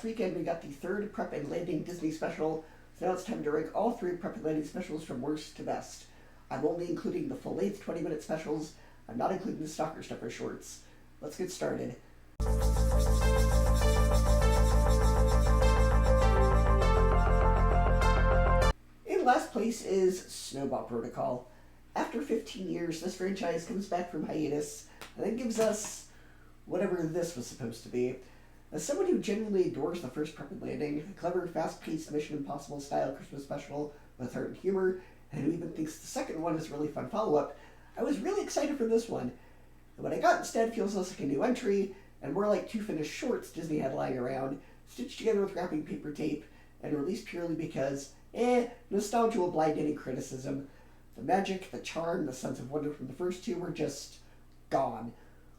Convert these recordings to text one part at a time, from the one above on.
last weekend we got the third Prep and Landing Disney special, so now it's time to rank all three Prep and Landing specials from worst to best. I'm only including the full-length 20-minute specials. I'm not including the Stalker Stuffer shorts. Let's get started. In last place is Snowball Protocol. After 15 years, this franchise comes back from hiatus and then gives us whatever this was supposed to be. As someone who genuinely adores the first Prep and Landing, a clever, fast-paced Mission Impossible style Christmas special with heart and humor, and who even thinks the second one is a really fun follow-up, I was really excited for this one. And what I got instead feels less like a new entry, and more like two finished shorts Disney had lying around, stitched together with wrapping paper tape, and released purely because, nostalgia will blind any criticism. The magic, the charm, the sense of wonder from the first two were just gone.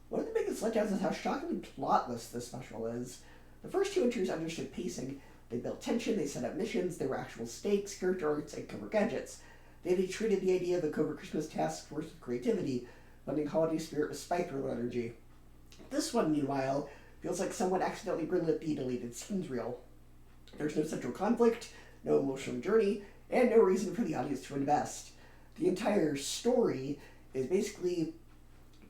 One of the biggest letdowns is how shockingly plotless this special is. The first two entries understood pacing. They built tension, they set up missions, there were actual stakes, character arcs, and covert gadgets. They treated the idea of a covert Christmas task force with creativity, blending holiday spirit with spy thriller energy. This one, meanwhile, feels like someone accidentally greenlit the deleted scenes reel. There's no central conflict, no emotional journey, and no reason for the audience to invest. The entire story is basically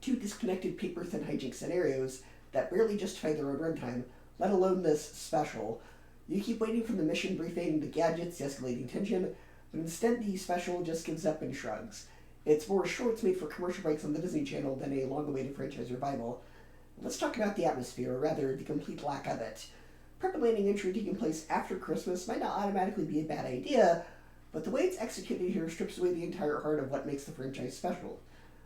two disconnected paper-thin hijink scenarios that barely justify their own runtime, let alone this special. You keep waiting for the mission briefing, the gadgets, the escalating tension, but instead the special just gives up and shrugs. It's more shorts made for commercial breaks on the Disney Channel than a long-awaited franchise revival. Let's talk about the atmosphere, or rather, the complete lack of it. Prep and Landing entry taking place after Christmas might not automatically be a bad idea, but the way it's executed here strips away the entire heart of what makes the franchise special.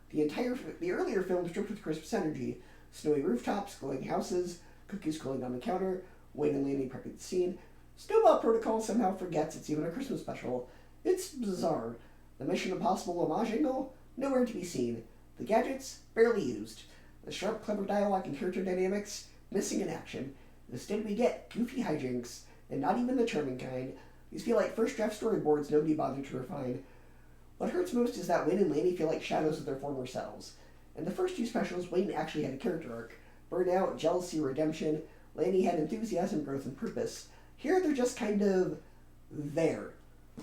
The earlier films dripped with Christmas energy: snowy rooftops, glowing houses, cookies cooling on the counter, Wayne and Laney prepping the scene. Snowball Protocol somehow forgets it's even a Christmas special. It's bizarre. The Mission Impossible homage angle? Nowhere to be seen. The gadgets? Barely used. The sharp, clever dialogue and character dynamics? Missing in action. Instead we get goofy hijinks, and not even the charming kind. These feel like first draft storyboards nobody bothered to refine. What hurts most is that Wayne and Laney feel like shadows of their former selves. In the first two specials, Wayne actually had a character arc. Burnout, jealousy, redemption. Laney had enthusiasm, growth, and purpose. Here they're just kind of there.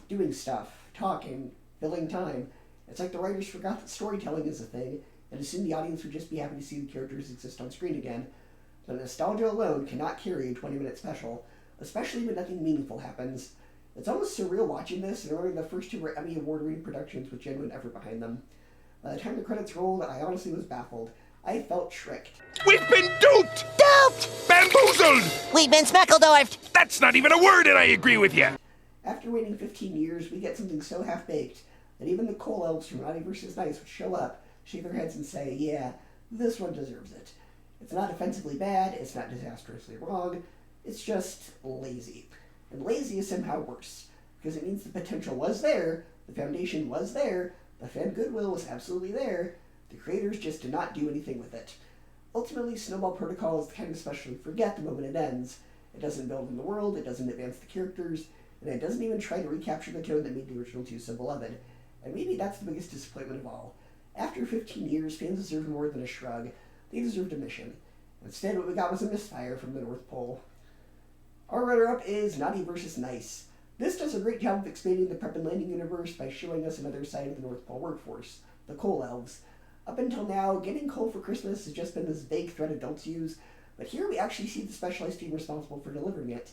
Doing stuff, talking, filling time. It's like the writers forgot that storytelling is a thing, and assumed the audience would just be happy to see the characters exist on screen again. But nostalgia alone cannot carry a 20-minute special, especially when nothing meaningful happens. It's almost surreal watching this and remembering the first two were Emmy Award-winning productions with genuine effort behind them. By the time the credits rolled, I honestly was baffled. I felt tricked. We've been duped! Duped! Bamboozled! We've been smeckledorfed! That's not even a word, and I agree with you. After waiting 15 years, we get something so half-baked that even the coal elves from Naughty vs. Nice would show up, shake their heads and say, yeah, this one deserves it. It's not offensively bad, it's not disastrously wrong, it's just lazy. And lazy is somehow worse, because it means the potential was there, the foundation was there, the fan goodwill was absolutely there, the creators just did not do anything with it. Ultimately, Snowball Protocol is the kind of special you forget the moment it ends. It doesn't build in the world, it doesn't advance the characters, and it doesn't even try to recapture the tone that made the original two so beloved. And maybe that's the biggest disappointment of all. After 15 years, fans deserved more than a shrug. They deserved a mission. Instead, what we got was a misfire from the North Pole. Our runner-up is Naughty vs. Nice. This does a great job of expanding the Prep and Landing universe by showing us another side of the North Pole workforce, the coal elves. Up until now, getting coal for Christmas has just been this vague threat adults use, but here we actually see the specialized team responsible for delivering it.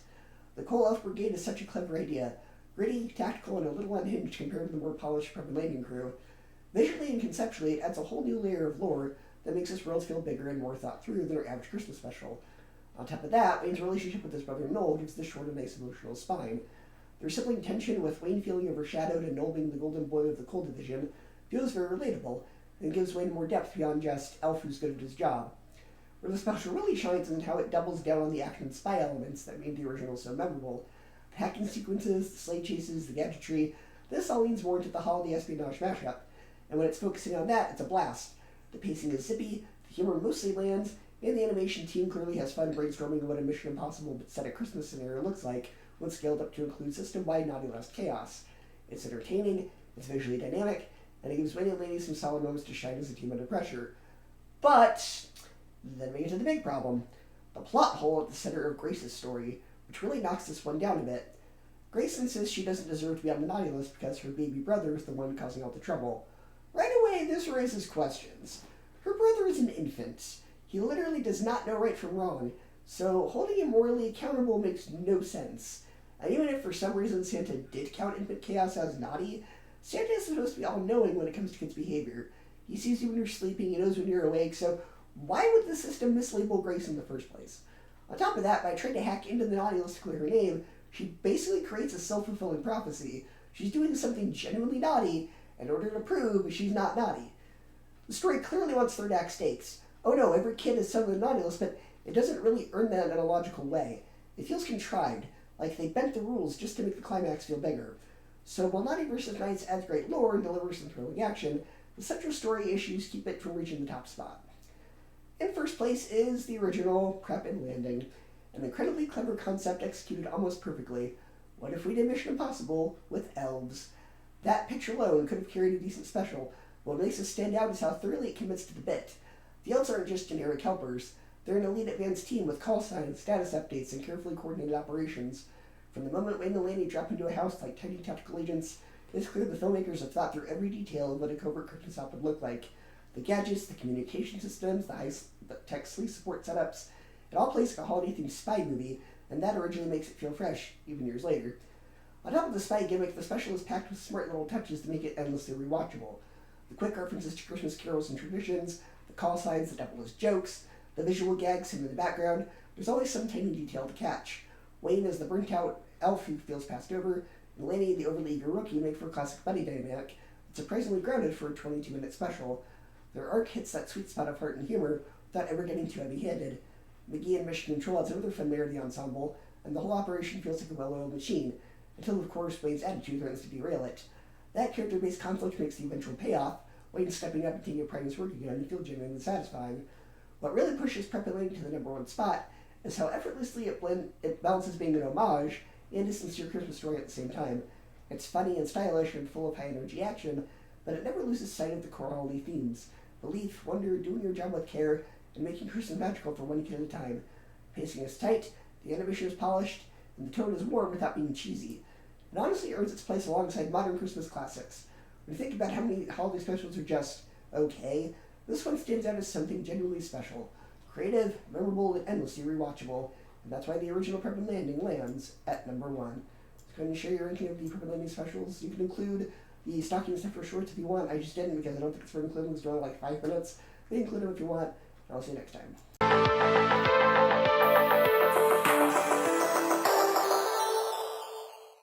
The Coal Elf Brigade is such a clever idea. Gritty, tactical, and a little unhinged compared to the more polished Prep and Landing crew. Visually and conceptually, it adds a whole new layer of lore that makes this world feel bigger and more thought through than our average Christmas special. On top of that, Wayne's relationship with his brother Noel gives the short a nice emotional spine. Their sibling tension, with Wayne feeling overshadowed and Noel being the golden boy of the coal division, feels very relatable, and gives Wayne more depth beyond just elf who's good at his job. Where the special really shines is in how it doubles down on the action and spy elements that made the original so memorable. The hacking sequences, the sleigh chases, the gadgetry, this all leans more into the holiday espionage mashup, and when it's focusing on that, it's a blast. The pacing is zippy, the humor mostly lands, and the animation team clearly has fun brainstorming what a Mission Impossible but set at Christmas scenario looks like when scaled up to include system-wide naughty last chaos. It's entertaining, it's visually dynamic, and it gives Wayne and Laney some solid moments to shine as a team under pressure. But then we get to the big problem. The plot hole at the center of Grace's story, which really knocks this one down a bit. Grace insists she doesn't deserve to be on the naughty list because her baby brother is the one causing all the trouble. Right away, this raises questions. Her brother is an infant. He literally does not know right from wrong, so holding him morally accountable makes no sense. And even if for some reason Santa did count infant chaos as naughty, Santa is supposed to be all-knowing when it comes to kids' behavior. He sees you when you're sleeping, he knows when you're awake, so why would the system mislabel Grace in the first place? On top of that, by trying to hack into the naughty list to clear her name, she basically creates a self-fulfilling prophecy. She's doing something genuinely naughty in order to prove she's not naughty. The story clearly wants third act stakes. Oh no, every kid is suddenly on the naughty list, but it doesn't really earn that in a logical way. It feels contrived, like they bent the rules just to make the climax feel bigger. So while Naughty vs. Nice adds great lore and delivers some thrilling action, the central story issues keep it from reaching the top spot. In first place is the original Prep and Landing, an incredibly clever concept executed almost perfectly. What if we did Mission Impossible with elves? That picture alone could have carried a decent special. What makes it stand out is how thoroughly it commits to the bit. The elves aren't just generic helpers. They're an elite advanced team with call signs, status updates, and carefully coordinated operations. From the moment Wayne and Laney drop into a house like tiny tactical agents, it's clear the filmmakers have thought through every detail of what a covert curtain stop would look like. The gadgets, the communication systems, the tech sleep support setups, it all plays like a holiday-themed spy movie, and that originally makes it feel fresh, even years later. On top of the spy gimmick, the special is packed with smart little touches to make it endlessly rewatchable. The quick references to Christmas carols and traditions, the call signs, the devilish jokes, the visual gags hidden in the background, there's always some tiny detail to catch. Wayne is the burnt-out elf who feels passed over, and Laney, the overly eager rookie, make for a classic buddy dynamic, but surprisingly grounded for a 22-minute special. Their arc hits that sweet spot of heart and humor without ever getting too heavy-handed. McGee and Mission Control adds another fun layer to the ensemble, and the whole operation feels like a well-oiled machine, until, of course, Wayne's attitude threatens to derail it. That character-based conflict makes the eventual payoff, Wayne stepping up and taking apart his work again, feel genuinely satisfying. What really pushes Prep and Landing to the number one spot is how effortlessly it balances being an homage and a sincere Christmas story at the same time. It's funny and stylish and full of high-energy action, but it never loses sight of the core holiday themes. Belief, wonder, doing your job with care, and making Christmas magical for one kid at a time. Pacing is tight, the animation is polished, and the tone is warm without being cheesy. It honestly earns its place alongside modern Christmas classics. When you think about how many holiday specials are just okay, this one stands out as something genuinely special. Creative, memorable, and endlessly rewatchable, and that's why the original Prep and Landing lands at number one. So go ahead and share your ranking of the Prep and Landing specials. You can include the stocking stuffer shorts if you want. I just didn't because I don't think it's for including. It's only like 5 minutes. But include them if you want, and I'll see you next time.